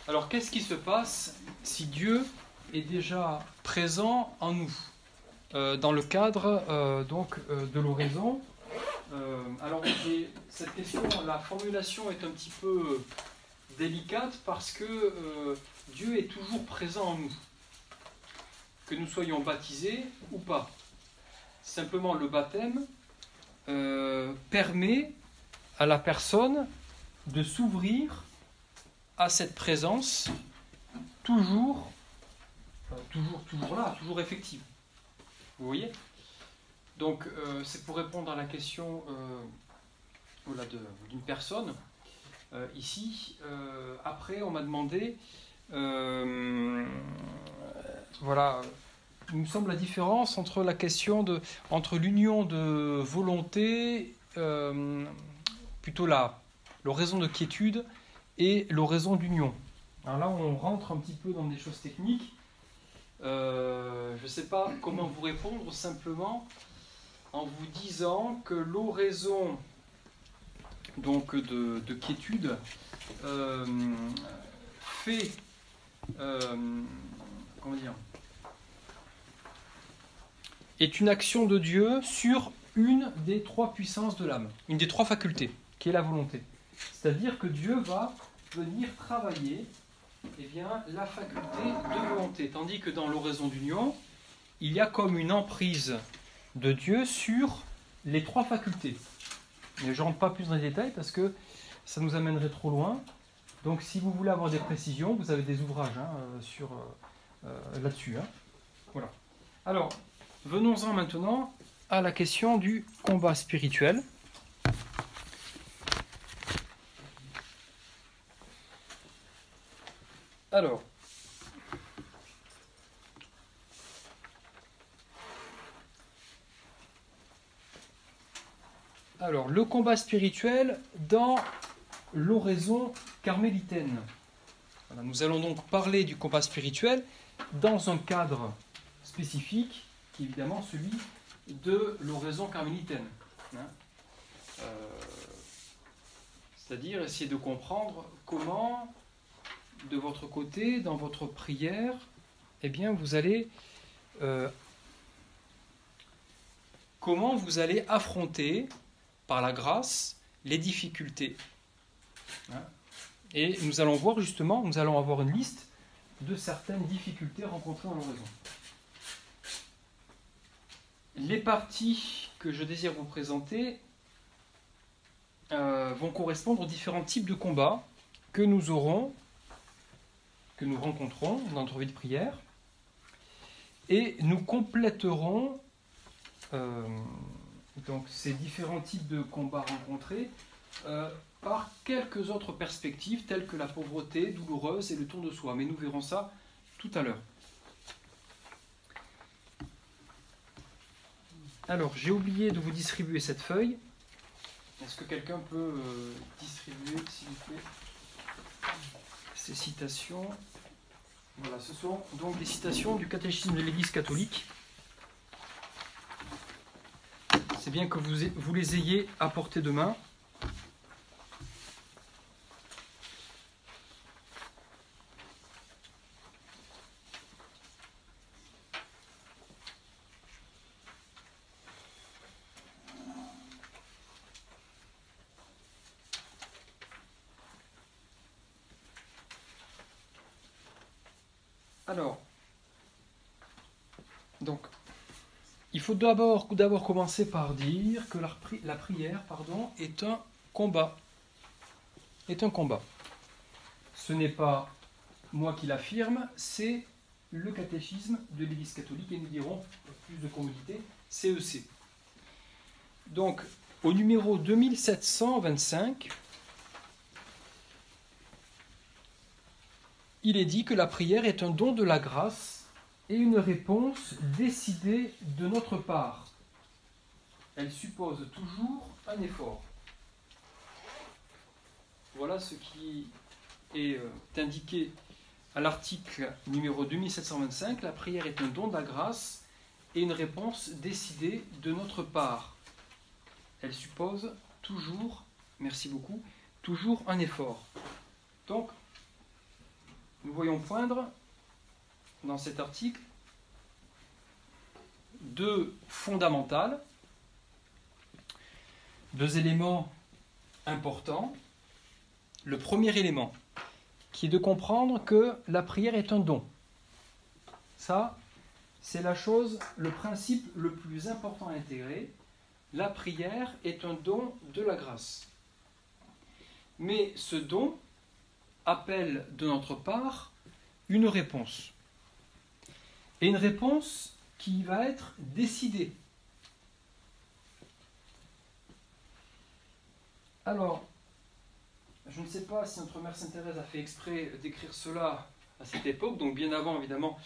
Alors, qu'est-ce qui se passe si Dieu est déjà présent en nous dans le cadre de l'oraison? Alors, cette question, la formulation est un petit peu délicate parce que Dieu est toujours présent en nous, que nous soyons baptisés ou pas. Simplement, le baptême permet à la personne de s'ouvrir à cette présence toujours là, toujours effective. Vous voyez? Donc, c'est pour répondre à la question d'une personne. Ici, après, on m'a demandé, il me semble la différence entre la question entre l'union de volonté, plutôt l'oraison de quiétude et l'oraison d'union. Alors là, on rentre un petit peu dans des choses techniques. Je ne sais pas comment vous répondre, simplement en vous disant que l'oraison donc de quiétude fait est une action de Dieu sur une des trois puissances de l'âme, une des trois facultés, qui est la volonté. C'est-à-dire que Dieu va venir travailler la faculté de volonté, tandis que dans l'oraison d'union, il y a comme une emprise de Dieu sur les trois facultés. Mais je ne rentre pas plus dans les détails parce que ça nous amènerait trop loin. Donc si vous voulez avoir des précisions, vous avez des ouvrages là-dessus. Voilà. Alors, venons-en maintenant à la question du combat spirituel. Alors, le combat spirituel dans l'oraison carmélitaine. Voilà, nous allons donc parler du combat spirituel dans un cadre spécifique, qui est évidemment celui de l'oraison carmélitaine. C'est-à-dire essayer de comprendre comment, de votre côté, dans votre prière, vous allez comment vous allez affronter par la grâce les difficultés. Et nous allons voir justement, nous allons avoir une liste de certaines difficultés rencontrées dans l'oraison. Les parties que je désire vous présenter vont correspondre aux différents types de combats que nous rencontrons dans notre vie de prière, et nous compléterons donc ces différents types de combats rencontrés par quelques autres perspectives telles que la pauvreté douloureuse et le tour de soi. Mais nous verrons ça tout à l'heure. Alors, j'ai oublié de vous distribuer cette feuille. Est-ce que quelqu'un peut distribuer, s'il vous plaît, ces citations? Voilà, ce sont donc des citations du catéchisme de l'Église catholique. C'est bien que vous les ayez à portée de main. Alors, donc, il faut d'abord commencer par dire que la prière est un combat. Est un combat. Ce n'est pas moi qui l'affirme, c'est le catéchisme de l'Église catholique, et nous dirons, pour plus de commodité, CEC. Donc, au numéro 2725, il est dit que la prière est un don de la grâce et une réponse décidée de notre part. Elle suppose toujours un effort. Voilà ce qui est indiqué à l'article numéro 2725. La prière est un don de la grâce et une réponse décidée de notre part. Elle suppose toujours, merci beaucoup, toujours un effort. Donc, nous voyons poindre dans cet article deux fondamentales, deux éléments importants. Le premier élément, qui est de comprendre que la prière est un don. Ça, c'est la chose, le principe le plus important à intégrer. La prière est un don de la grâce. Mais ce don appelle de notre part une réponse. Et une réponse qui va être décidée. Alors, je ne sais pas si notre mère Sainte-Thérèse a fait exprès d'écrire cela à cette époque, donc bien avant évidemment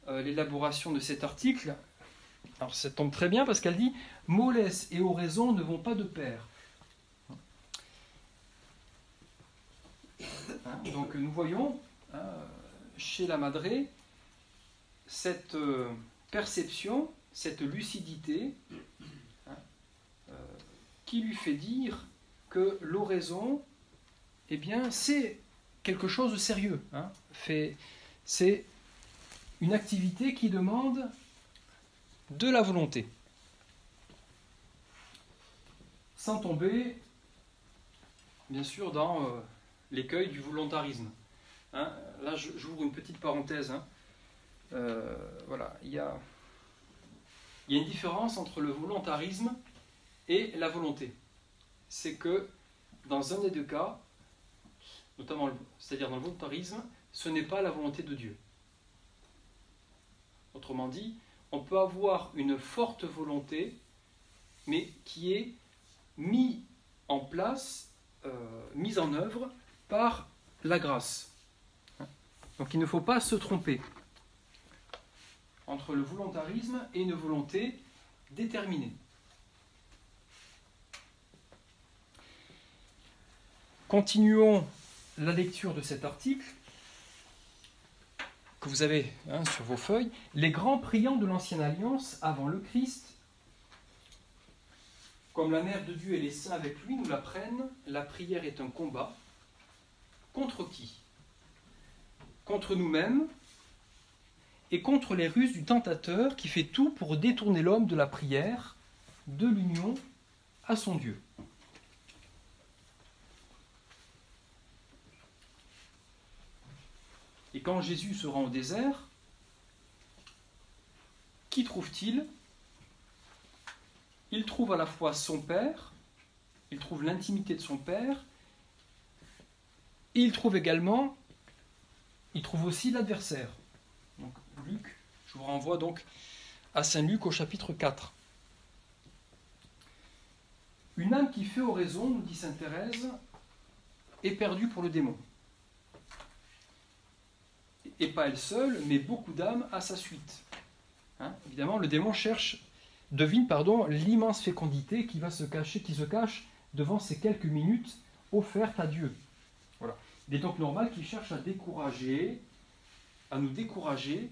l'élaboration de cet article. Alors ça tombe très bien parce qu'elle dit « mollesse et oraison ne vont pas de pair ». Donc nous voyons chez la Madré cette perception, cette lucidité qui lui fait dire que l'oraison, eh bien, c'est quelque chose de sérieux. C'est une activité qui demande de la volonté. Sans tomber, bien sûr, dans l'écueil du volontarisme. Là, j'ouvre une petite parenthèse. Voilà, il y a une différence entre le volontarisme et la volonté. C'est que dans un des deux cas, notamment, c'est-à-dire dans le volontarisme, ce n'est pas la volonté de Dieu. Autrement dit, on peut avoir une forte volonté, mais qui est mise en place, mise en œuvre par la grâce. Donc il ne faut pas se tromper entre le volontarisme et une volonté déterminée. Continuons la lecture de cet article que vous avez sur vos feuilles. Les grands priants de l'Ancienne Alliance avant le Christ, comme la Mère de Dieu et les saints avec lui nous l'apprennent, la prière est un combat. Contre qui? Contre nous-mêmes et contre les ruses du tentateur qui fait tout pour détourner l'homme de la prière, de l'union à son Dieu. Et quand Jésus se rend au désert, qui trouve-t-il? Il trouve à la fois son Père, il trouve l'intimité de son Père, et il trouve aussi l'adversaire. Donc Luc, je vous renvoie donc à Saint Luc au chapitre 4. Une âme qui fait oraison, nous dit sainte Thérèse, est perdue pour le démon. Et pas elle seule, mais beaucoup d'âmes à sa suite. Évidemment, le démon devine l'immense fécondité qui se cache devant ces quelques minutes offertes à Dieu. Voilà. Il est donc normal qu'il cherche à nous décourager,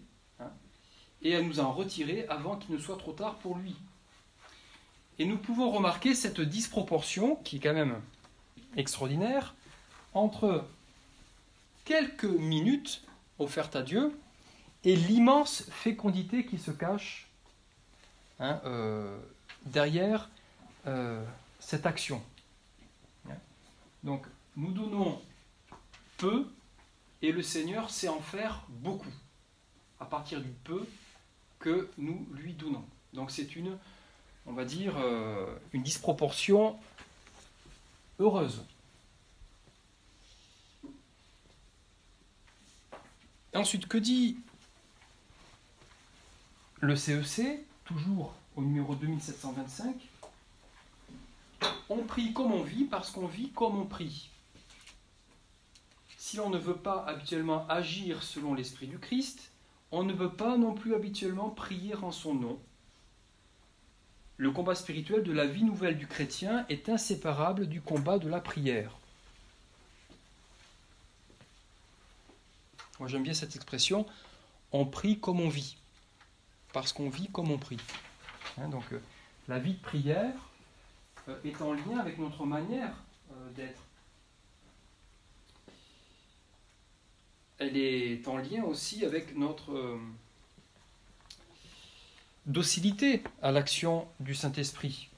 et à nous en retirer avant qu'il ne soit trop tard pour lui. Et nous pouvons remarquer cette disproportion, qui est quand même extraordinaire, entre quelques minutes offerte à Dieu et l'immense fécondité qui se cache derrière cette action. Donc nous donnons peu et le Seigneur sait en faire beaucoup à partir du peu que nous lui donnons. Donc c'est une disproportion heureuse. Ensuite, que dit le CEC, toujours au numéro 2725? On prie comme on vit parce qu'on vit comme on prie. Si l'on ne veut pas habituellement agir selon l'esprit du Christ, on ne peut pas non plus habituellement prier en son nom. Le combat spirituel de la vie nouvelle du chrétien est inséparable du combat de la prière. Moi j'aime bien cette expression, on prie comme on vit, parce qu'on vit comme on prie. Donc la vie de prière est en lien avec notre manière d'être. elle est en lien aussi avec notre docilité à l'action du Saint-Esprit.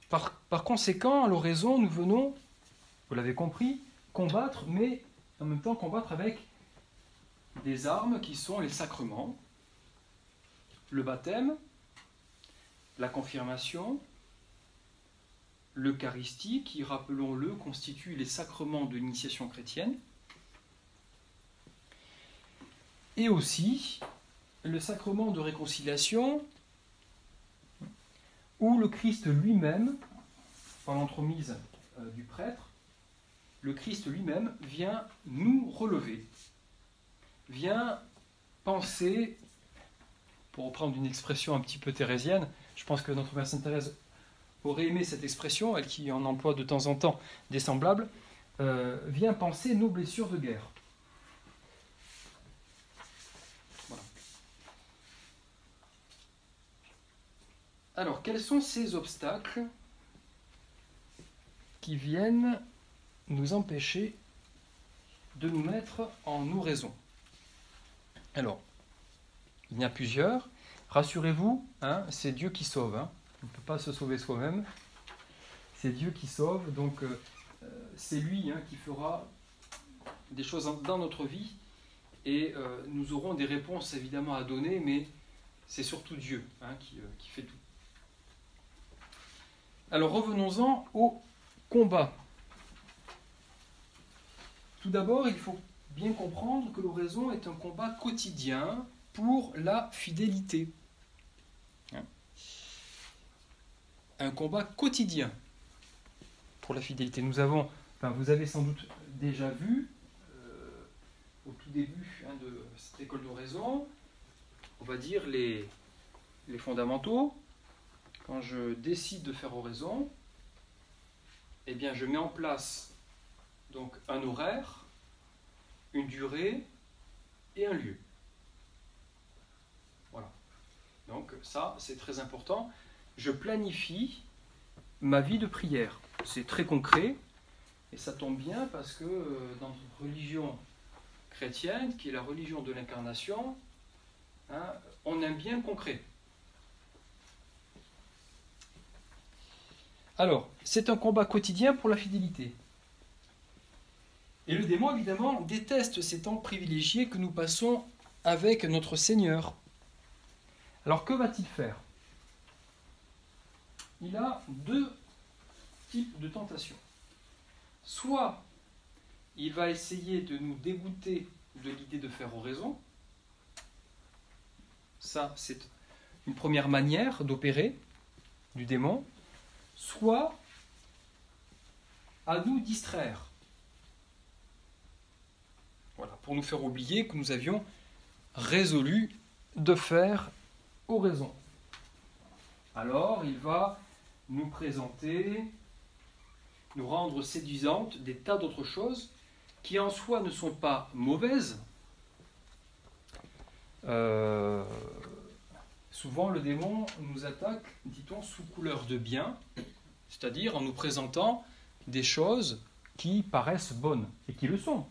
Par conséquent, à l'oraison, nous venons, vous l'avez compris, combattre, mais en même temps combattre avec des armes qui sont les sacrements, le baptême, la confirmation, l'Eucharistie, qui, rappelons-le, constitue les sacrements de l'initiation chrétienne, et aussi le sacrement de réconciliation, où le Christ lui-même, par l'entremise du prêtre, le Christ lui-même vient nous relever, vient penser, pour reprendre une expression un petit peu thérésienne, je pense que notre Mère Sainte Thérèse aurait aimé cette expression, elle qui en emploie de temps en temps des semblables, vient penser nos blessures de guerre. Voilà. Alors, quels sont ces obstacles qui viennent nous empêcher de nous mettre en oraison? Alors, il y en a plusieurs. Rassurez-vous, hein, c'est Dieu qui sauve. Hein. On ne peut pas se sauver soi-même. C'est Dieu qui sauve. Donc, c'est lui qui fera des choses dans notre vie. Et nous aurons des réponses évidemment à donner, mais c'est surtout Dieu qui fait tout. Alors, revenons-en au combat. Tout d'abord, il faut bien comprendre que l'oraison est un combat quotidien pour la fidélité. Un combat quotidien pour la fidélité. Vous avez sans doute déjà vu, au tout début de cette école d'oraison, on va dire les fondamentaux. Quand je décide de faire oraison, eh bien je mets en place donc un horaire, une durée et un lieu. Voilà. Donc ça, c'est très important. Je planifie ma vie de prière. C'est très concret et ça tombe bien parce que dans notre religion chrétienne, qui est la religion de l'incarnation, on aime bien le concret. Alors, c'est un combat quotidien pour la fidélité. Et le démon, évidemment, déteste ces temps privilégiés que nous passons avec notre Seigneur. Alors, que va-t-il faire ? Il a deux types de tentations. Soit il va essayer de nous dégoûter de l'idée de faire oraison. Ça, c'est une première manière d'opérer du démon. Soit à nous distraire. Voilà, pour nous faire oublier que nous avions résolu de faire oraison. Alors, il va nous présenter, nous rendre séduisantes des tas d'autres choses qui en soi ne sont pas mauvaises. Souvent, le démon nous attaque, dit-on, sous couleur de bien, c'est-à-dire en nous présentant des choses qui paraissent bonnes, et qui le sont,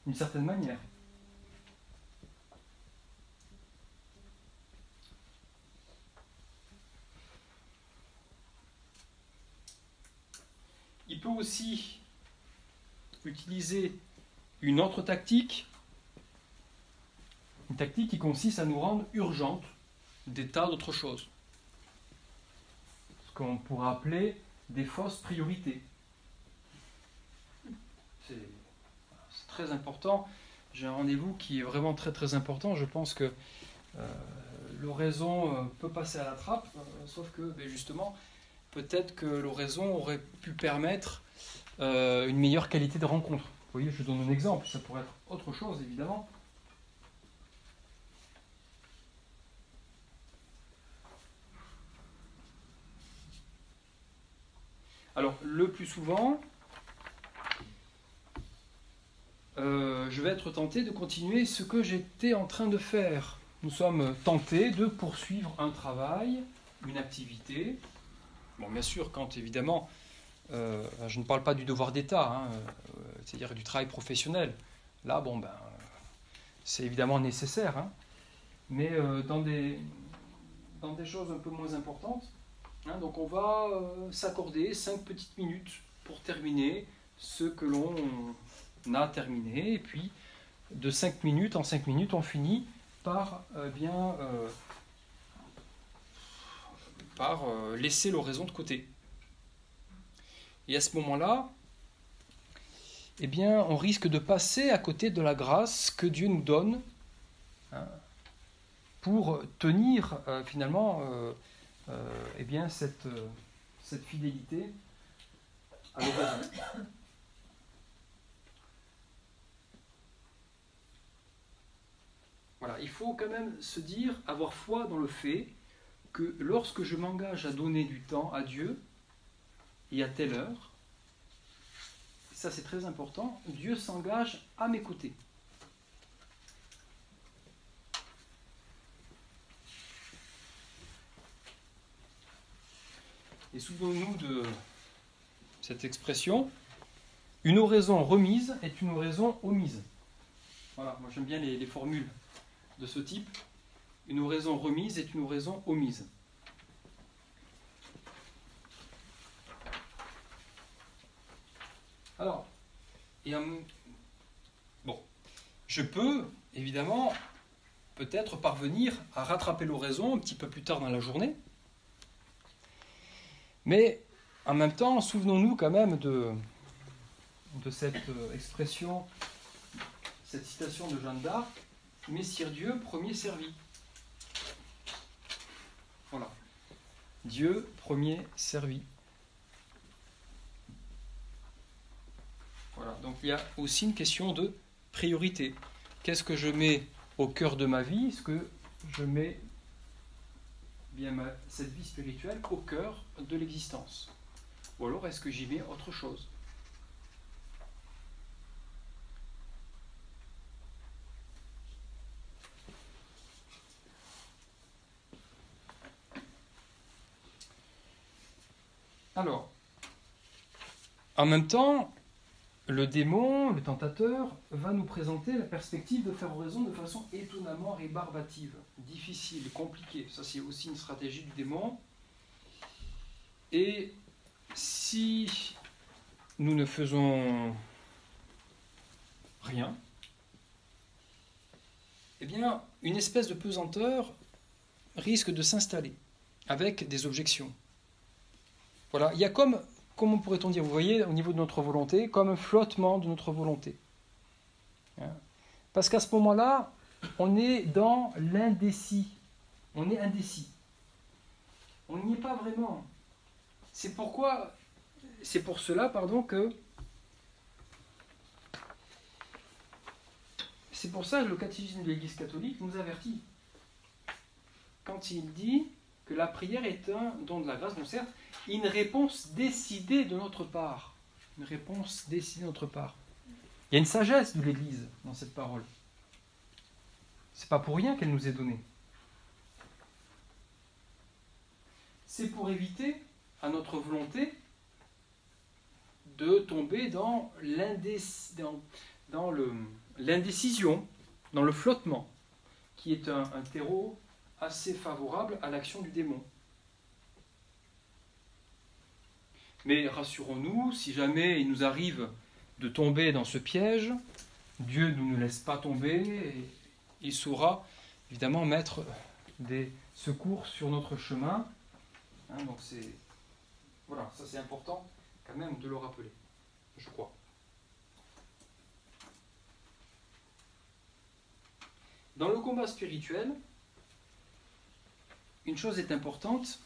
d'une certaine manière. Il peut aussi utiliser une autre tactique, une tactique qui consiste à nous rendre urgentes des tas d'autres choses. Ce qu'on pourrait appeler des fausses priorités. C'est très important. J'ai un rendez-vous qui est vraiment très très important. Je pense que l'oraison peut passer à la trappe, sauf que justement, peut-être que l'oraison aurait pu permettre une meilleure qualité de rencontre. Vous voyez, je donne un exemple, ça pourrait être autre chose évidemment. Alors, le plus souvent, je vais être tenté de continuer ce que j'étais en train de faire. Nous sommes tentés de poursuivre un travail, une activité. Bon, bien sûr, quand évidemment je ne parle pas du devoir d'État, hein, c'est-à-dire du travail professionnel. Là, bon, ben, c'est évidemment nécessaire, hein, mais dans des choses un peu moins importantes, hein, donc on va s'accorder 5 petites minutes pour terminer ce que l'on a terminé, et puis de 5 minutes en 5 minutes, on finit par laisser l'oraison de côté. Et à ce moment-là, eh bien, on risque de passer à côté de la grâce que Dieu nous donne, hein, pour tenir finalement eh bien, cette fidélité à l'oraison. Voilà, il faut quand même se dire, avoir foi dans le fait que lorsque je m'engage à donner du temps à Dieu, et à telle heure, ça c'est très important, Dieu s'engage à mes côtés. Et souvenons-nous de cette expression, une oraison remise est une oraison omise. Voilà, moi j'aime bien les formules de ce type. Une oraison remise est une oraison omise. Alors, bon, je peux, évidemment, peut-être parvenir à rattraper l'oraison un petit peu plus tard dans la journée, mais en même temps, souvenons-nous quand même de cette expression, cette citation de Jeanne d'Arc, « Messire Dieu, premier servi ». Voilà. Dieu, premier servi. Voilà. Donc il y a aussi une question de priorité. Qu'est-ce que je mets au cœur de ma vie? Est-ce que je mets bien cette vie spirituelle au cœur de l'existence? Ou alors est-ce que j'y mets autre chose? Alors, en même temps, le démon, le tentateur, va nous présenter la perspective de faire oraison de façon étonnamment rébarbative, difficile, compliquée. Ça, c'est aussi une stratégie du démon. Et si nous ne faisons rien, eh bien, une espèce de pesanteur risque de s'installer avec des objections. Voilà, il y a comment pourrait-on dire, vous voyez, au niveau de notre volonté, comme un flottement de notre volonté. Parce qu'à ce moment-là, on est dans l'indécis. On est indécis. On n'y est pas vraiment. C'est pour cela, que c'est pour ça que le catéchisme de l'Église catholique nous avertit. Quand il dit que la prière est un don de la grâce, bon certes, une réponse décidée de notre part. Une réponse décidée de notre part. Il y a une sagesse de l'Église dans cette parole. C'est pas pour rien qu'elle nous est donnée. C'est pour éviter à notre volonté de tomber dans l'indécision, dans le flottement, qui est un terreau assez favorable à l'action du démon. Mais rassurons-nous, si jamais il nous arrive de tomber dans ce piège, Dieu ne nous laisse pas tomber et il saura évidemment mettre des secours sur notre chemin. Donc voilà, ça c'est important quand même de le rappeler, je crois. Dans le combat spirituel, une chose est importante,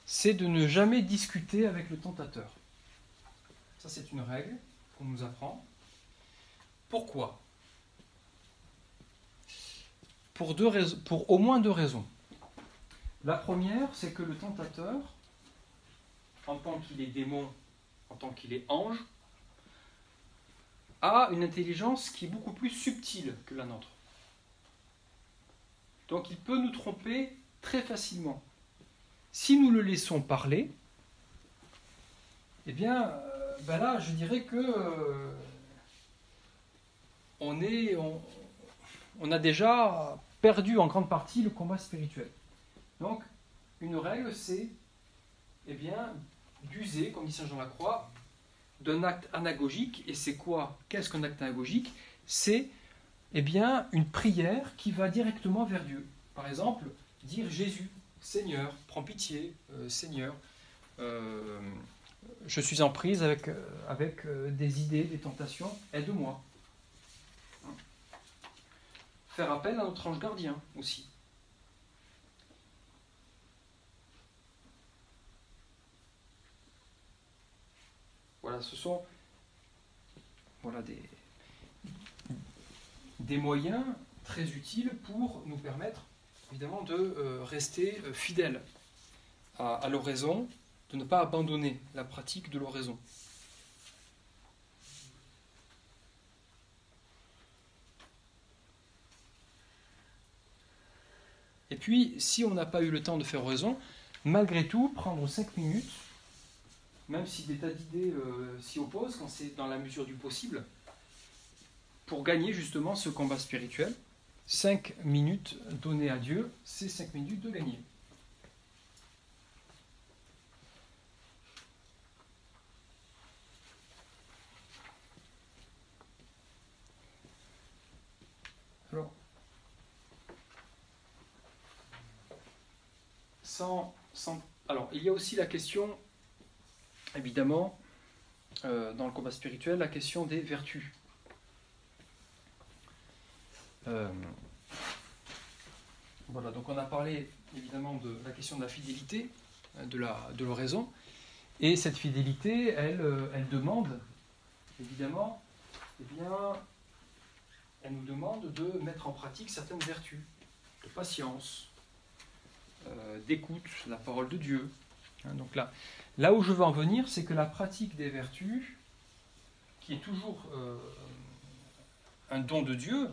c'est de ne jamais discuter avec le tentateur. Ça, c'est une règle qu'on nous apprend. Pourquoi? Pour au moins 2 raisons. La première, c'est que le tentateur, en tant qu'il est démon, en tant qu'il est ange, a une intelligence qui est beaucoup plus subtile que la nôtre. Donc il peut nous tromper très facilement. Si nous le laissons parler, eh bien, ben là, je dirais que on a déjà perdu en grande partie le combat spirituel. Donc, une règle, c'est eh bien, d'user, comme dit Saint Jean Lacroix, d'un acte anagogique. Et c'est quoi? Qu'est-ce qu'un acte anagogique? C'est eh bien, une prière qui va directement vers Dieu. Par exemple, dire Jésus, Seigneur, prends pitié, Seigneur, je suis en prise avec des idées, des tentations, aide-moi. Faire appel à notre ange gardien aussi. Voilà, ce sont des moyens très utiles pour nous permettre évidemment de rester fidèles à l'oraison, de ne pas abandonner la pratique de l'oraison. Et puis, si on n'a pas eu le temps de faire oraison, malgré tout, prendre 5 minutes, même si des tas d'idées s'y opposent, quand c'est dans la mesure du possible, pour gagner justement ce combat spirituel, 5 minutes données à Dieu, c'est 5 minutes de gagner. Alors, il y a aussi la question, évidemment, dans le combat spirituel, la question des vertus. Voilà, donc on a parlé évidemment de la question de la fidélité, de l'oraison, et cette fidélité, elle demande, évidemment, eh bien, elle nous demande de mettre en pratique certaines vertus, de patience, d'écoute, la parole de Dieu. Donc là où je veux en venir, c'est que la pratique des vertus, qui est toujours un don de Dieu,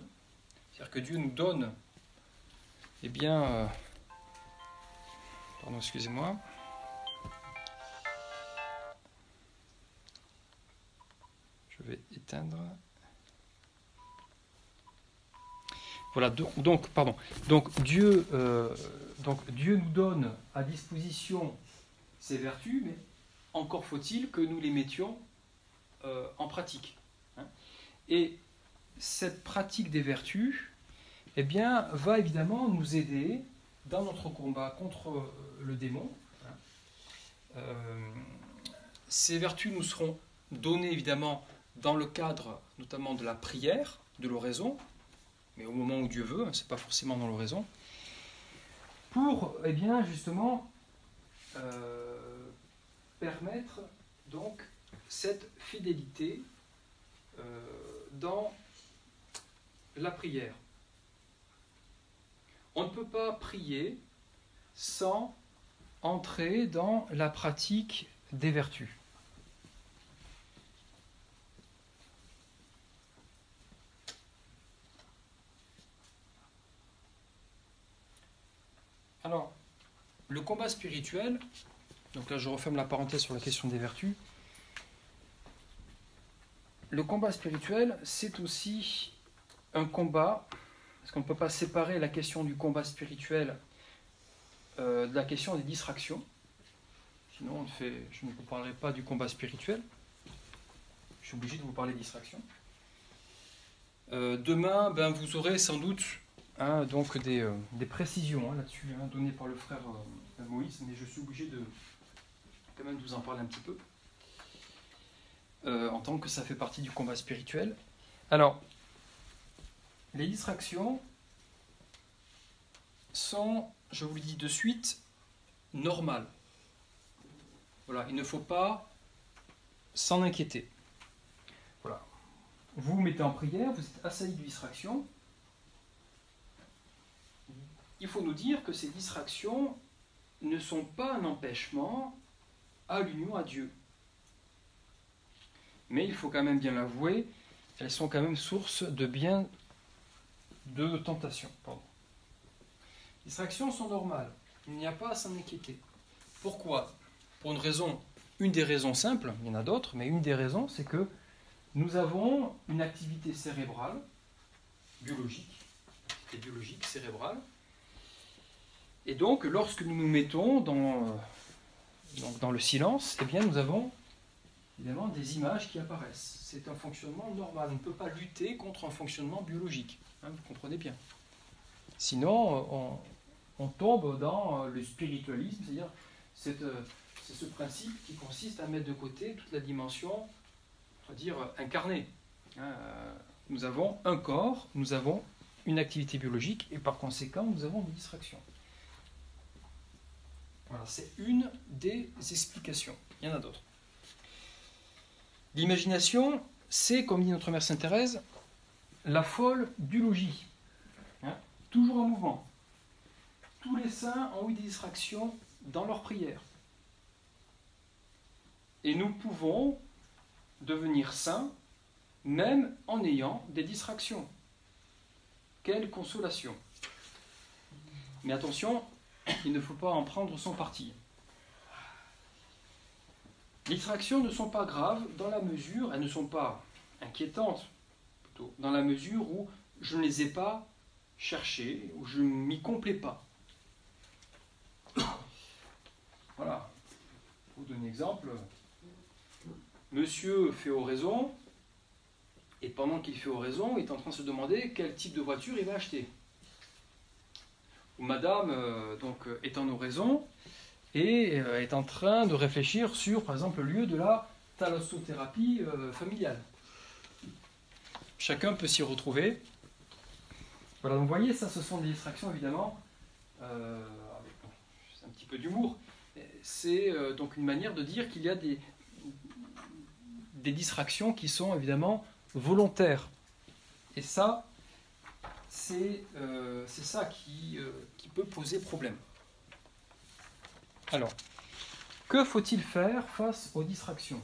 c'est-à-dire que Dieu nous donne, eh bien, pardon, excusez-moi, je vais éteindre. Voilà, donc Dieu nous donne à disposition ces vertus, mais encore faut-il que nous les mettions en pratique. Et cette pratique des vertus, eh bien, va évidemment nous aider dans notre combat contre le démon. Ces vertus nous seront données évidemment dans le cadre notamment de la prière, de l'oraison, mais au moment où Dieu veut, c'est pas forcément dans l'oraison, pour, eh bien, justement, permettre donc cette fidélité dans la prière. On ne peut pas prier sans entrer dans la pratique des vertus. Alors, le combat spirituel, donc là je referme la parenthèse sur la question des vertus, le combat spirituel, c'est aussi un combat, parce qu'on ne peut pas séparer la question du combat spirituel de la question des distractions, sinon je ne vous parlerai pas du combat spirituel, je suis obligé de vous parler de distraction. Demain, vous aurez sans doute donc des précisions là-dessus, données par le frère Moïse, mais je suis obligé de quand même vous en parler un petit peu, en tant que ça fait partie du combat spirituel. Alors, les distractions sont, je vous le dis de suite, normales. Voilà, il ne faut pas s'en inquiéter. Voilà. Vous vous mettez en prière, vous êtes assailli de distractions. Il faut nous dire que ces distractions ne sont pas un empêchement à l'union à Dieu. Mais il faut quand même bien l'avouer, elles sont quand même source de tentation. Les distractions sont normales, il n'y a pas à s'en inquiéter. Pourquoi? Pour une raison une des raisons simples, il y en a d'autres, mais une des raisons, c'est que nous avons une activité cérébrale, biologique, cérébrale, et donc lorsque nous nous mettons dans le silence, eh bien nous avons évidemment des images qui apparaissent. C'est un fonctionnement normal, on ne peut pas lutter contre un fonctionnement biologique, hein, vous comprenez bien. Sinon, on tombe dans le spiritualisme, c'est-à-dire c'est ce principe qui consiste à mettre de côté toute la dimension, on va dire, incarnée. Nous avons un corps, nous avons une activité biologique, et par conséquent, nous avons des distractions. Voilà, c'est une des explications. Il y en a d'autres. L'imagination, c'est, comme dit notre mère Sainte Thérèse, la folle du logis. Toujours en mouvement. Tous les saints ont eu des distractions dans leur prière. Et nous pouvons devenir saints même en ayant des distractions. Quelle consolation! Mais attention, il ne faut pas en prendre son parti. Les distractions ne sont pas graves dans la mesure, elles ne sont pas inquiétantes, plutôt, dans la mesure où je ne les ai pas cherchées, où je ne m'y complais pas. Voilà. Pour vous donner un exemple, monsieur fait oraison, et pendant qu'il fait oraison, il est en train de se demander quel type de voiture il va acheter. Ou madame est en oraison et est en train de réfléchir sur, par exemple, le lieu de la thalassothérapie familiale. Chacun peut s'y retrouver. Voilà, donc vous voyez, ça, ce sont des distractions, évidemment, c'est un petit peu d'humour. C'est donc une manière de dire qu'il y a des distractions qui sont, évidemment, volontaires. Et ça, c'est ça qui peut poser problème. Alors, que faut-il faire face aux distractions?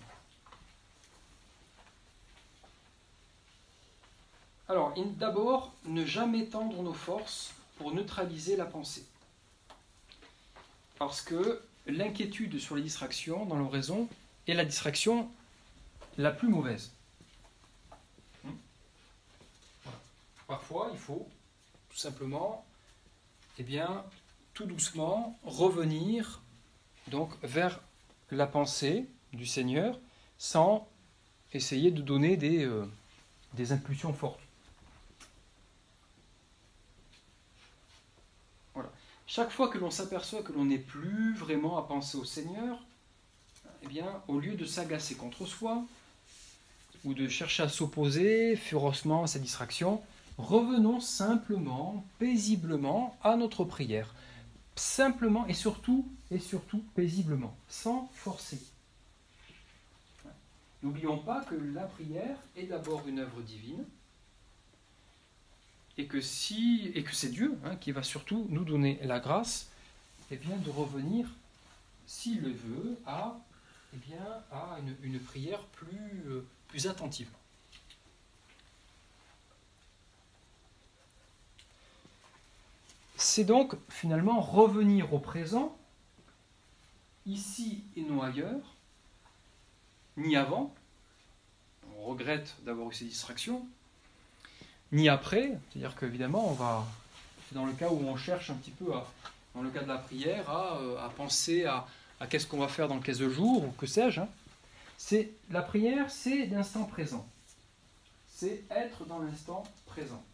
Alors, d'abord, ne jamais tendre nos forces pour neutraliser la pensée. Parce que l'inquiétude sur les distractions dans l'oraison est la distraction la plus mauvaise. Voilà. Parfois, il faut tout simplement, tout doucement, revenir donc vers la pensée du Seigneur sans essayer de donner des impulsions fortes. Voilà. Chaque fois que l'on s'aperçoit que l'on n'est plus vraiment à penser au Seigneur, au lieu de s'agacer contre soi ou de chercher à s'opposer férocement à ces distractions, revenons simplement, paisiblement à notre prière. Simplement et surtout paisiblement, sans forcer. N'oublions pas que la prière est d'abord une œuvre divine et que c'est Dieu qui va surtout nous donner la grâce de revenir, s'il le veut, à une prière plus attentive. C'est donc finalement revenir au présent, ici et non ailleurs, ni avant, on regrette d'avoir eu ces distractions, ni après, c'est-à-dire qu'évidemment, c'est dans le cas où on cherche un petit peu, dans le cas de la prière, à penser à qu'est-ce qu'on va faire dans 15 jours, ou que sais-je. La prière, c'est l'instant présent. C'est être dans l'instant présent.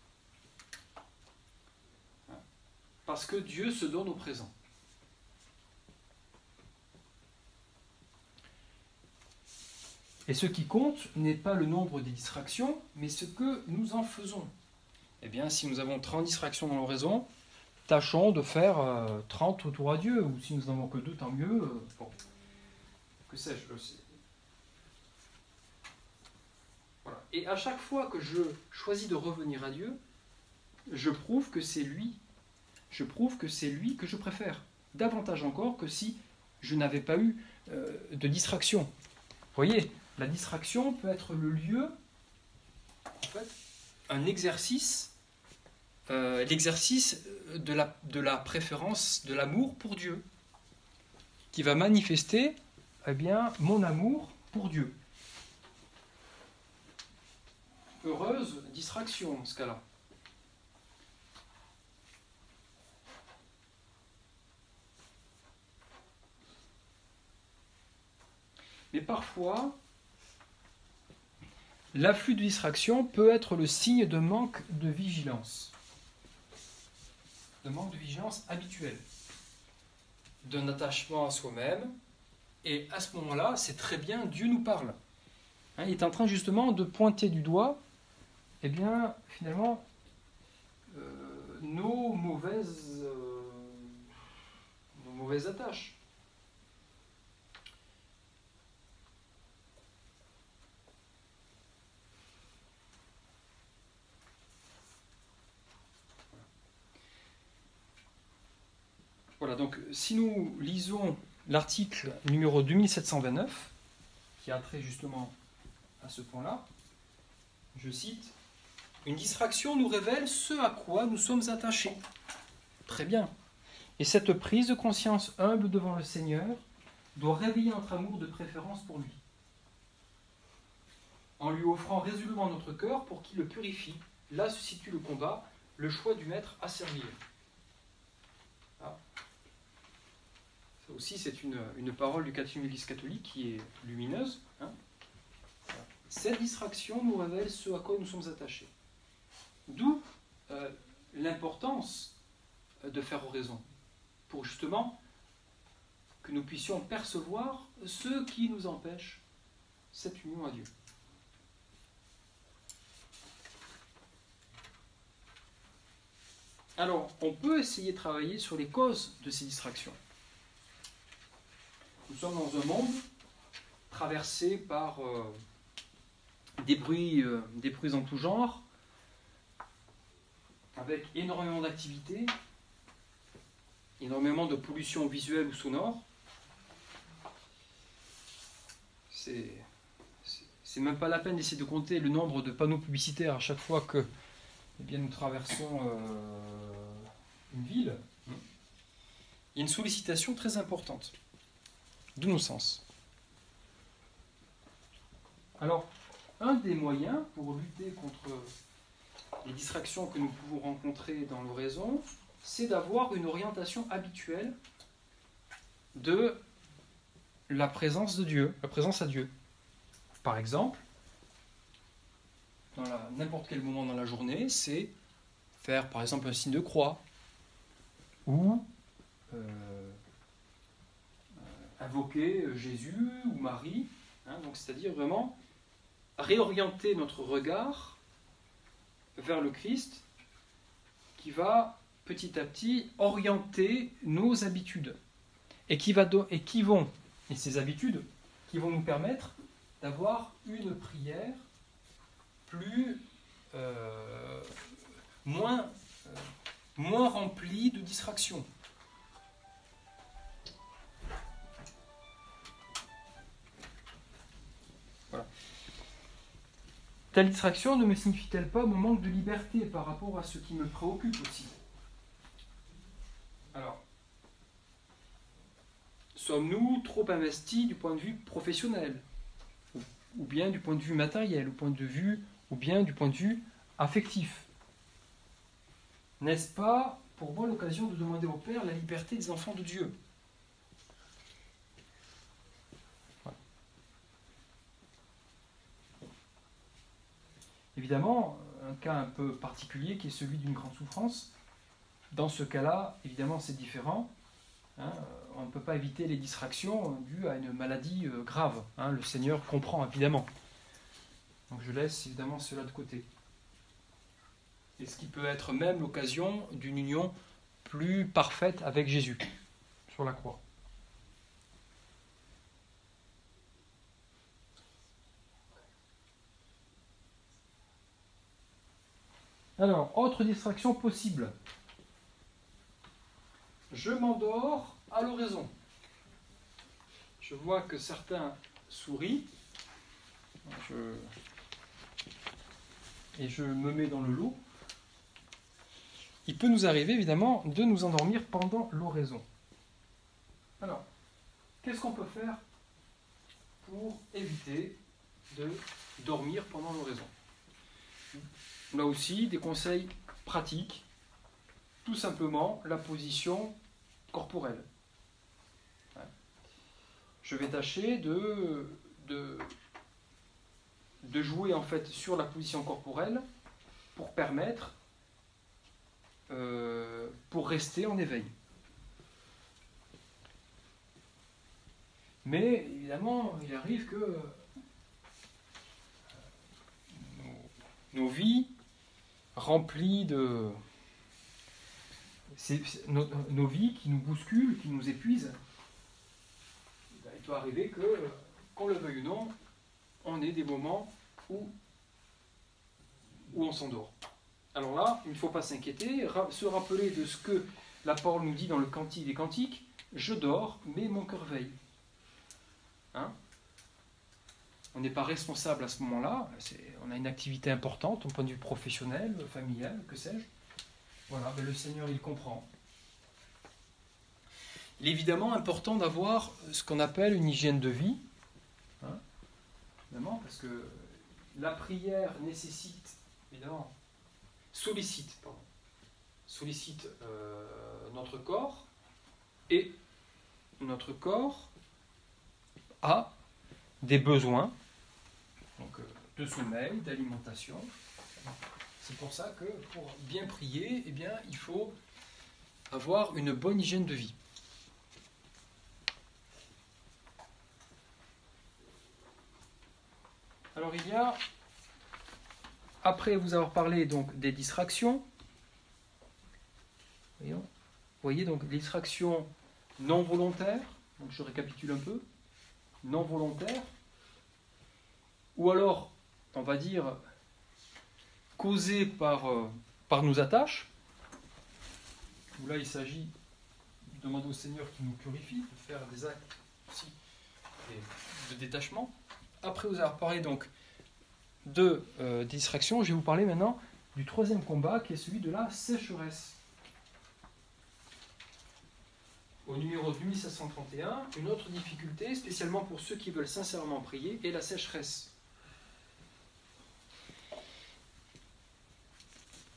Parce que Dieu se donne au présent. Et ce qui compte n'est pas le nombre des distractions, mais ce que nous en faisons. Si nous avons 30 distractions dans l'oraison, tâchons de faire 30 autour à Dieu, ou si nous n'en avons que 2, tant mieux. Que sais-je aussi. Voilà. Et à chaque fois que je choisis de revenir à Dieu, je prouve que c'est lui. Je prouve que c'est lui que je préfère. Davantage encore que si je n'avais pas eu de distraction. Vous voyez, la distraction peut être le lieu, en fait, un exercice, l'exercice de la préférence, de l'amour pour Dieu, qui va manifester eh bien, mon amour pour Dieu. Heureuse distraction dans ce cas-là. Mais parfois, l'afflux de distraction peut être le signe de manque de vigilance. De manque de vigilance habituelle. D'un attachement à soi-même. Et à ce moment-là, c'est très bien, Dieu nous parle. Il est en train justement de pointer du doigt, eh bien, finalement, nos mauvaises attaches. Voilà, donc si nous lisons l'article numéro 2729, qui a trait justement à ce point-là, je cite, « Une distraction nous révèle ce à quoi nous sommes attachés. » Très bien. Et cette prise de conscience humble devant le Seigneur doit réveiller notre amour de préférence pour lui, en lui offrant résolument notre cœur pour qu'il le purifie. Là se situe le combat, le choix du maître à servir. Ah. Ça aussi, c'est une parole du catéchisme de l'Église catholique qui est lumineuse. Cette distraction nous révèle ce à quoi nous sommes attachés. D'où l'importance de faire oraison, pour justement que nous puissions percevoir ce qui nous empêche cette union à Dieu. Alors, on peut essayer de travailler sur les causes de ces distractions. Nous sommes dans un monde traversé par des bruits en tout genre, avec énormément d'activités, énormément de pollution visuelle ou sonore. C'est même pas la peine d'essayer de compter le nombre de panneaux publicitaires à chaque fois que nous traversons une ville. Il y a une sollicitation très importante de nos sens. Alors, un des moyens pour lutter contre les distractions que nous pouvons rencontrer dans l'oraison, c'est d'avoir une orientation habituelle de la présence de Dieu, la présence à Dieu. Par exemple, dans n'importe quel moment dans la journée, c'est faire par exemple un signe de croix ou invoquer Jésus ou Marie, donc c'est-à-dire vraiment réorienter notre regard vers le Christ qui va petit à petit orienter nos habitudes et ces habitudes qui vont nous permettre d'avoir une prière moins remplie de distractions. Voilà. Telle distraction ne me signifie-t-elle pas mon manque de liberté par rapport à ce qui me préoccupe aussi? Alors, sommes-nous trop investis du point de vue professionnel, ou bien du point de vue matériel, ou bien du point de vue affectif? N'est-ce pas pour moi l'occasion de demander au Père la liberté des enfants de Dieu? Voilà. Évidemment, un cas un peu particulier qui est celui d'une grande souffrance. Dans ce cas-là, évidemment, c'est différent. On ne peut pas éviter les distractions dues à une maladie grave. Le Seigneur comprend, évidemment. Donc je laisse évidemment cela de côté. Et ce qui peut être même l'occasion d'une union plus parfaite avec Jésus sur la croix. Alors, autre distraction possible. Je m'endors à l'oraison. Je vois que certains sourient. Et je me mets dans le lot. Il peut nous arriver, évidemment, de nous endormir pendant l'oraison. Alors, qu'est-ce qu'on peut faire pour éviter de dormir pendant l'oraison. Là aussi, des conseils pratiques, tout simplement la position corporelle. Je vais tâcher de jouer en fait sur la position corporelle pour permettre, pour rester en éveil. Mais évidemment, il arrive que nos vies remplies de... nos vies qui nous bousculent, qui nous épuisent, il peut arriver que, qu'on le veuille ou non, on ait des moments où on s'endort. Alors là, il ne faut pas s'inquiéter, se rappeler de ce que la parole nous dit dans le Cantique des Cantiques, je dors, mais mon cœur veille. Hein? On n'est pas responsable à ce moment-là, on a une activité importante au point de vue professionnel, familial, que sais-je. Voilà, ben le Seigneur il comprend. Il est évidemment important d'avoir ce qu'on appelle une hygiène de vie, hein, évidemment, parce que la prière nécessite, évidemment, sollicite notre corps, et notre corps a des besoins donc, de sommeil, d'alimentation. C'est pour ça que pour bien prier, eh bien, il faut avoir une bonne hygiène de vie. Alors il y a, après vous avoir parlé donc des distractions, vous voyez donc les distractions non volontaires, donc je récapitule un peu, non volontaires, ou alors on va dire causées par nos attaches, où là il s'agit de demander au Seigneur qui nous purifie, de faire des actes aussi de détachement. Après vous avoir parlé donc de distraction, je vais vous parler maintenant du troisième combat qui est celui de la sécheresse. Au numéro 2731, une autre difficulté, spécialement pour ceux qui veulent sincèrement prier, est la sécheresse.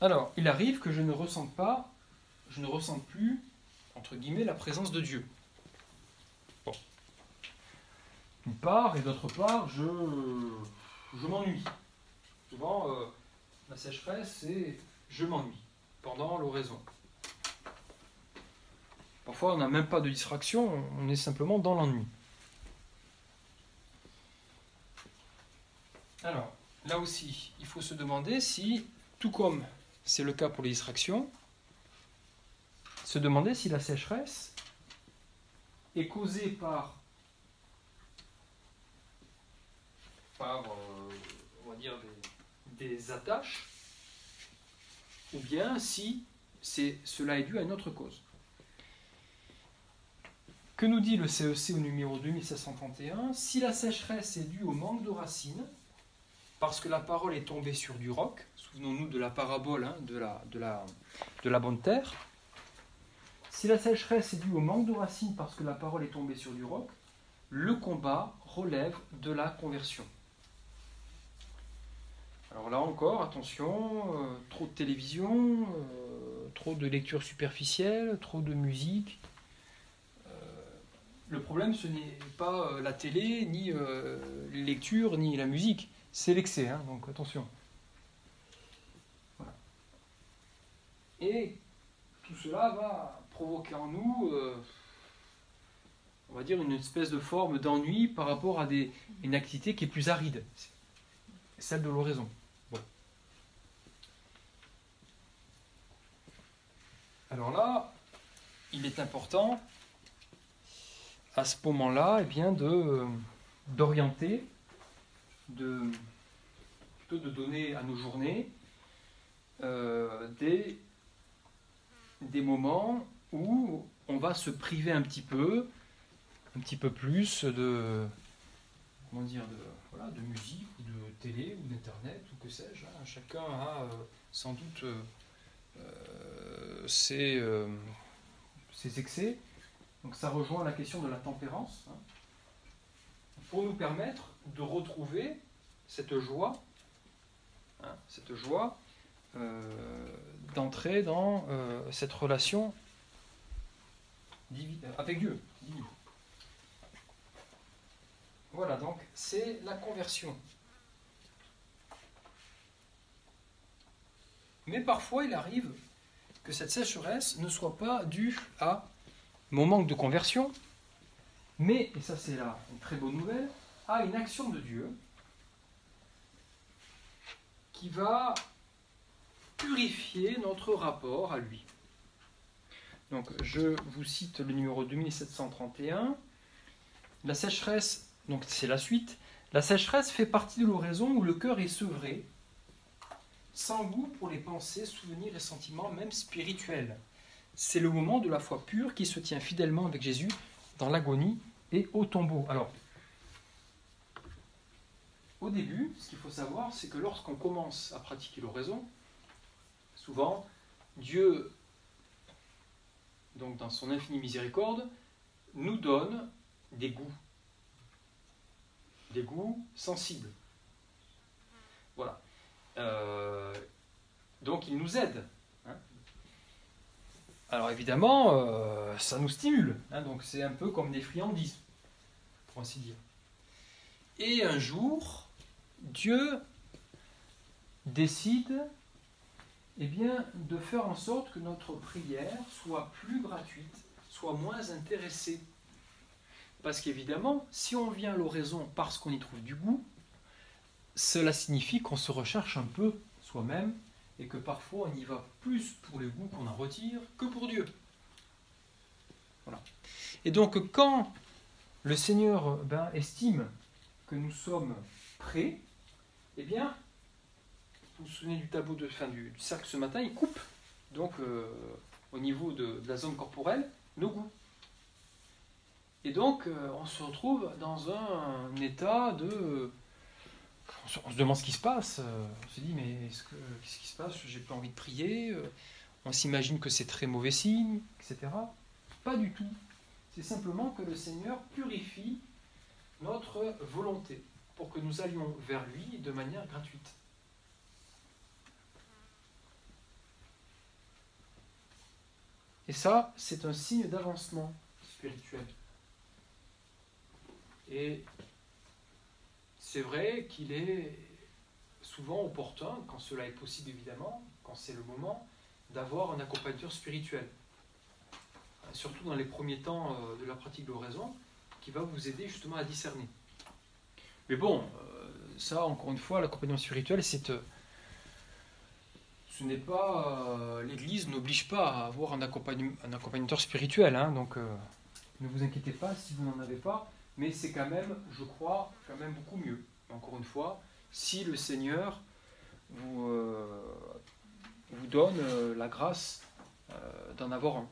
Alors, il arrive que je ne ressente plus, entre guillemets, la présence de Dieu. Bon. D'une part, et d'autre part, je m'ennuie. Souvent, la sécheresse, c'est je m'ennuie pendant l'oraison. Parfois, on n'a même pas de distraction, on est simplement dans l'ennui. Alors, là aussi, il faut se demander si, tout comme c'est le cas pour les distractions, se demander si la sécheresse est causée par on va dire, des attaches, ou bien si cela est dû à une autre cause. Que nous dit le CEC au numéro 2731 ? Si la sécheresse est due au manque de racines, parce que la parole est tombée sur du roc, souvenons-nous de la parabole hein, de la bonne terre, si la sécheresse est due au manque de racines parce que la parole est tombée sur du roc, le combat relève de la conversion. Alors là encore, attention, trop de télévision, trop de lecture superficielle, trop de musique. Le problème, ce n'est pas la télé, ni les lectures, ni la musique. C'est l'excès, hein, donc attention. Voilà. Et tout cela va provoquer en nous, on va dire, une espèce de forme d'ennui par rapport à une activité qui est plus aride, celle de l'oraison. Bon. Alors là, il est important, à ce moment-là, eh bien, d'orienter, plutôt de donner à nos journées des moments où on va se priver un petit peu plus de musique ou de télé ou d'internet ou que sais-je. Hein. Chacun a sans doute ses excès. Donc ça rejoint la question de la tempérance. Hein. pour nous permettre de retrouver cette joie, d'entrer dans cette relation avec Dieu. Voilà, donc c'est la conversion. Mais parfois, il arrive que cette sécheresse ne soit pas due à mon manque de conversion, mais, et ça c'est là une très bonne nouvelle, à une action de Dieu qui va purifier notre rapport à lui. Donc, je vous cite le numéro 2731. La sécheresse, donc c'est la suite. La sécheresse fait partie de l'oraison où le cœur est sevré, sans goût pour les pensées, souvenirs et sentiments, même spirituels. C'est le moment de la foi pure qui se tient fidèlement avec Jésus dans l'agonie et au tombeau. Alors, au début, ce qu'il faut savoir, c'est que lorsqu'on commence à pratiquer l'oraison, souvent, Dieu, donc dans son infinie miséricorde, nous donne des goûts sensibles. Voilà. Donc il nous aide. Alors évidemment, ça nous stimule. Donc c'est un peu comme des friandises, pour ainsi dire. Et un jour, Dieu décide de faire en sorte que notre prière soit plus gratuite, soit moins intéressée. Parce qu'évidemment, si on vient à l'oraison parce qu'on y trouve du goût, cela signifie qu'on se recherche un peu soi-même et que parfois on y va plus pour le goût qu'on en retire que pour Dieu. Voilà. Et donc quand le Seigneur estime que nous sommes prêts, vous vous souvenez du tableau du cercle ce matin, il coupe donc au niveau de la zone corporelle nos goûts. Et donc on se retrouve dans un état de... On se demande ce qui se passe, on se dit mais qu'est-ce qui se passe, j'ai pas envie de prier, on s'imagine que c'est très mauvais signe, etc. Pas du tout. C'est simplement que le Seigneur purifie notre volonté pour que nous allions vers lui de manière gratuite. Et ça, c'est un signe d'avancement spirituel. Et c'est vrai qu'il est souvent opportun, quand cela est possible évidemment, quand c'est le moment, d'avoir un accompagnateur spirituel. Surtout dans les premiers temps de la pratique de l'oraison, qui va vous aider justement à discerner. Mais bon, ça encore une fois, l'accompagnement spirituel, ce n'est pas... l'Église n'oblige pas à avoir un accompagnateur spirituel, donc ne vous inquiétez pas si vous n'en avez pas. Mais c'est quand même, je crois, beaucoup mieux. Encore une fois, si le Seigneur vous donne la grâce d'en avoir un.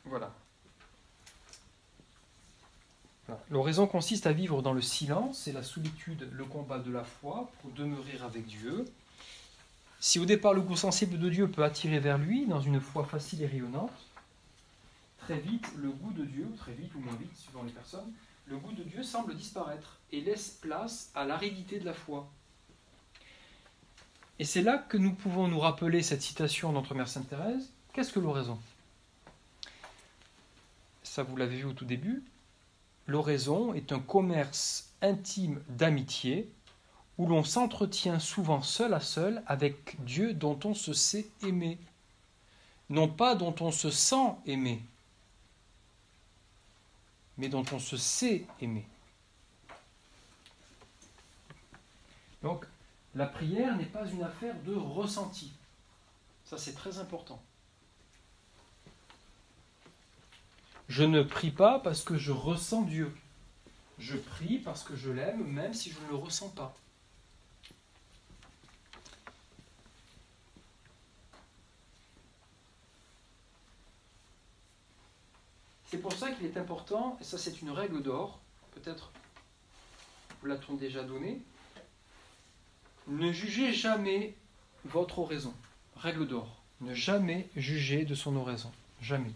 Voilà. L'oraison consiste à vivre dans le silence et la solitude, le combat de la foi pour demeurer avec Dieu. Si au départ le goût sensible de Dieu peut attirer vers lui dans une foi facile et rayonnante, très vite le goût de Dieu, très vite ou moins vite suivant les personnes, le goût de Dieu semble disparaître et laisse place à l'aridité de la foi. Et c'est là que nous pouvons nous rappeler cette citation de notre Mère Sainte Thérèse. Qu'est-ce que l'oraison ? Ça vous l'avez vu au tout début. L'oraison est un commerce intime d'amitié où l'on s'entretient souvent seul à seul avec Dieu dont on se sait aimer, non pas dont on se sent aimer, mais dont on se sait aimer. Donc, la prière n'est pas une affaire de ressenti. Ça, c'est très important. Je ne prie pas parce que je ressens Dieu. Je prie parce que je l'aime, même si je ne le ressens pas. C'est pour ça qu'il est important, et ça c'est une règle d'or, peut-être vous l'a-t-on déjà donné, ne jugez jamais votre oraison. Règle d'or, ne jamais juger de son oraison. Jamais.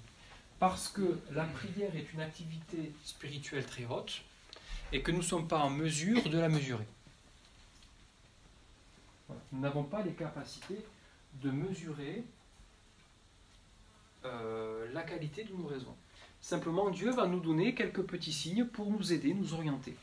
Parce que la prière est une activité spirituelle très haute et que nous ne sommes pas en mesure de la mesurer. Voilà. Nous n'avons pas les capacités de mesurer la qualité de nos raisons. Simplement, Dieu va nous donner quelques petits signes pour nous aider, nous orienter.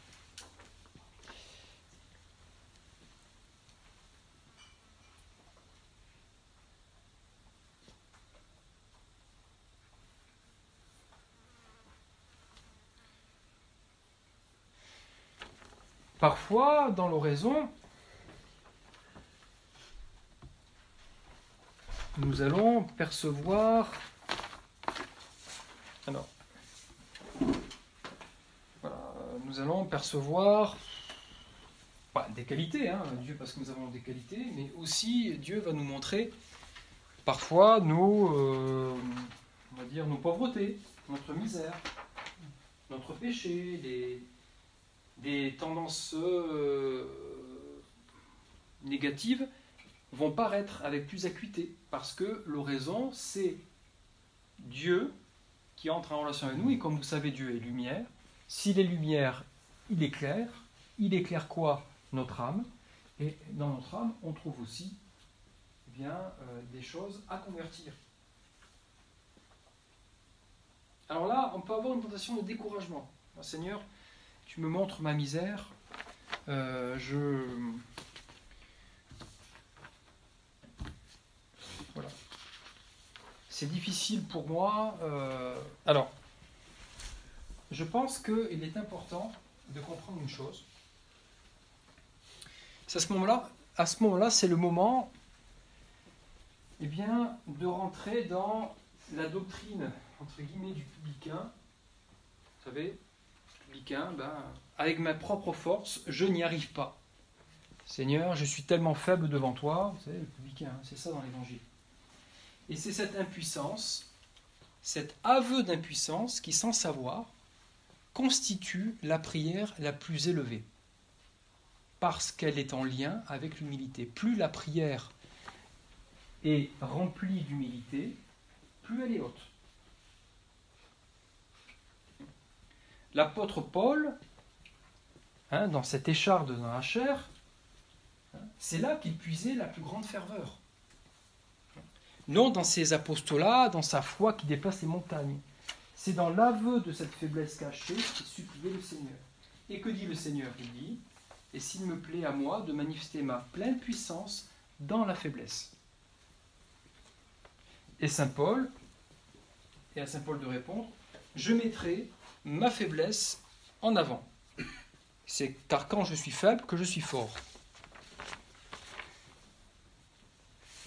Parfois, dans l'oraison, nous allons percevoir... Alors, voilà, nous allons percevoir des qualités, hein, Dieu parce que nous avons des qualités, mais aussi Dieu va nous montrer parfois on va dire nos pauvretés, notre misère, notre péché, des tendances négatives vont paraître avec plus acuité, parce que l'oraison, c'est Dieu qui entre en relation avec nous, et comme vous savez, Dieu est lumière. S'il est lumière, il éclaire. Il éclaire quoi? Notre âme. Et dans notre âme, on trouve aussi des choses à convertir. Alors là, on peut avoir une tentation de découragement. Seigneur, tu me montres ma misère, voilà. C'est difficile pour moi. Alors, je pense qu'il est important de comprendre une chose. C'est à ce moment-là, c'est le moment, de rentrer dans la doctrine entre guillemets du publicain. Vous savez, publicain, avec ma propre force, je n'y arrive pas. Seigneur, je suis tellement faible devant toi. Vous savez, le publicain, c'est ça dans l'évangile. Et c'est cette impuissance, cet aveu d'impuissance qui, sans savoir, constitue la prière la plus élevée. Parce qu'elle est en lien avec l'humilité. Plus la prière est remplie d'humilité, plus elle est haute. L'apôtre Paul, dans cette écharde dans la chair, c'est là qu'il puisait la plus grande ferveur. Non dans ses apostolats, dans sa foi qui dépasse les montagnes. C'est dans l'aveu de cette faiblesse cachée qu'il suppliait le Seigneur. Et que dit le Seigneur? Il dit, et s'il me plaît à moi de manifester ma pleine puissance dans la faiblesse. Et Saint Paul, et à Saint Paul de répondre, je mettrai ma faiblesse en avant. C'est car quand je suis faible que je suis fort.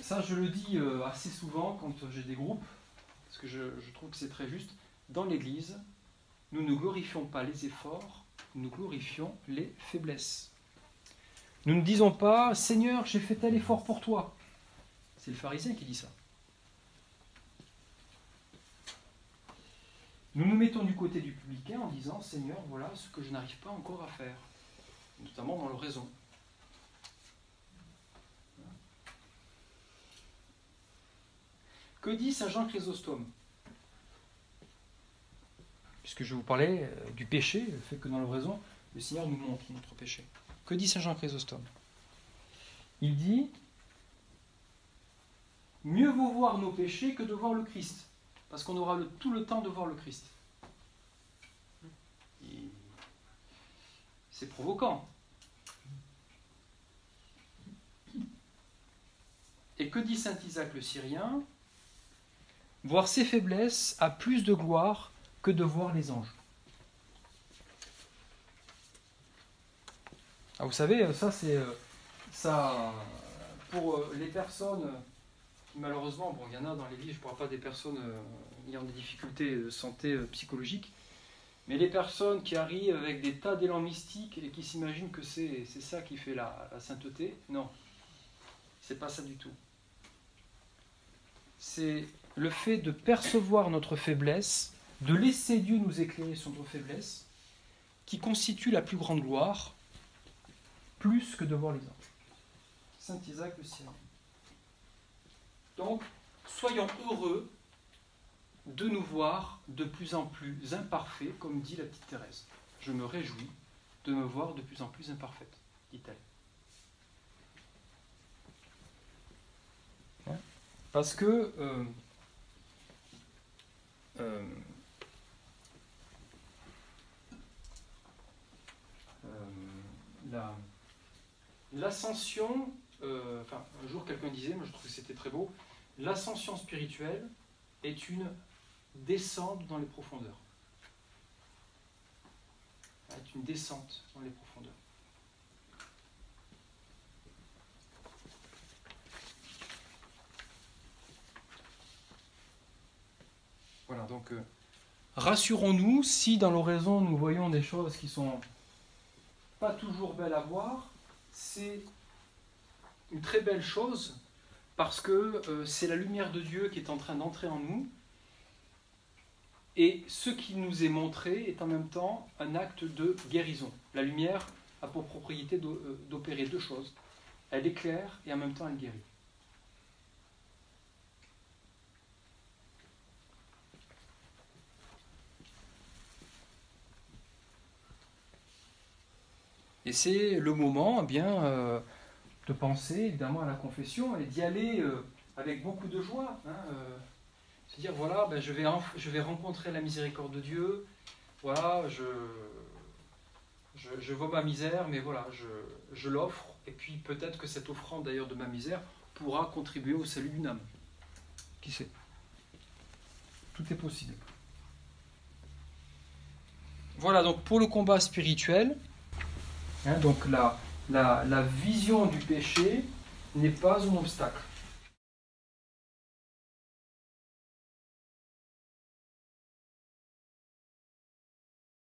Ça, je le dis assez souvent quand j'ai des groupes, parce que je trouve que c'est très juste. Dans l'Église, nous ne glorifions pas les efforts, nous glorifions les faiblesses. Nous ne disons pas « Seigneur, j'ai fait tel effort pour toi ». C'est le pharisien qui dit ça. Nous nous mettons du côté du publicain en disant « Seigneur, voilà ce que je n'arrive pas encore à faire », notamment dans l'oraison. Que dit saint Jean Chrysostome? Puisque je vous parlais du péché, le fait que dans l'oraison, le Seigneur nous montre notre péché. Que dit saint Jean Chrysostome? Il dit « Mieux vaut voir nos péchés que de voir le Christ, parce qu'on aura tout le temps de voir le Christ. » C'est provoquant. Et que dit saint Isaac le Syrien? Voir ses faiblesses a plus de gloire que de voir les anges. Ah, vous savez, ça c'est ça pour les personnes qui malheureusement, il y en a dans l'Église, je ne parle pas des personnes ayant des difficultés de santé psychologique, mais les personnes qui arrivent avec des tas d'élan mystiques et qui s'imaginent que c'est ça qui fait la sainteté, non, c'est pas ça du tout. C'est le fait de percevoir notre faiblesse de laisser Dieu nous éclairer sur nos faiblesses, qui constitue la plus grande gloire, plus que de voir les anges. Saint Isaac de Syrie. Donc, soyons heureux de nous voir de plus en plus imparfaits, comme dit la petite Thérèse. Je me réjouis de me voir de plus en plus imparfaite, dit-elle. Parce que l'ascension, un jour quelqu'un disait, moi je trouve que c'était très beau, l'ascension spirituelle est une descente dans les profondeurs. Est une descente dans les profondeurs. Voilà, donc rassurons-nous, si dans l'oraison nous voyons des choses qui sont pas toujours belles à voir, c'est une très belle chose parce que c'est la lumière de Dieu qui est en train d'entrer en nous et ce qui nous est montré est en même temps un acte de guérison. La lumière a pour propriété d'opérer deux choses. Elle éclaire et en même temps elle guérit. Et c'est le moment de penser évidemment à la confession et d'y aller avec beaucoup de joie. Se dire voilà, je vais rencontrer la miséricorde de Dieu. Voilà, je vois ma misère, mais voilà, je l'offre. Et puis peut-être que cette offrande d'ailleurs de ma misère pourra contribuer au salut d'une âme. Qui sait? Tout est possible. Voilà donc pour le combat spirituel. Donc la vision du péché n'est pas un obstacle.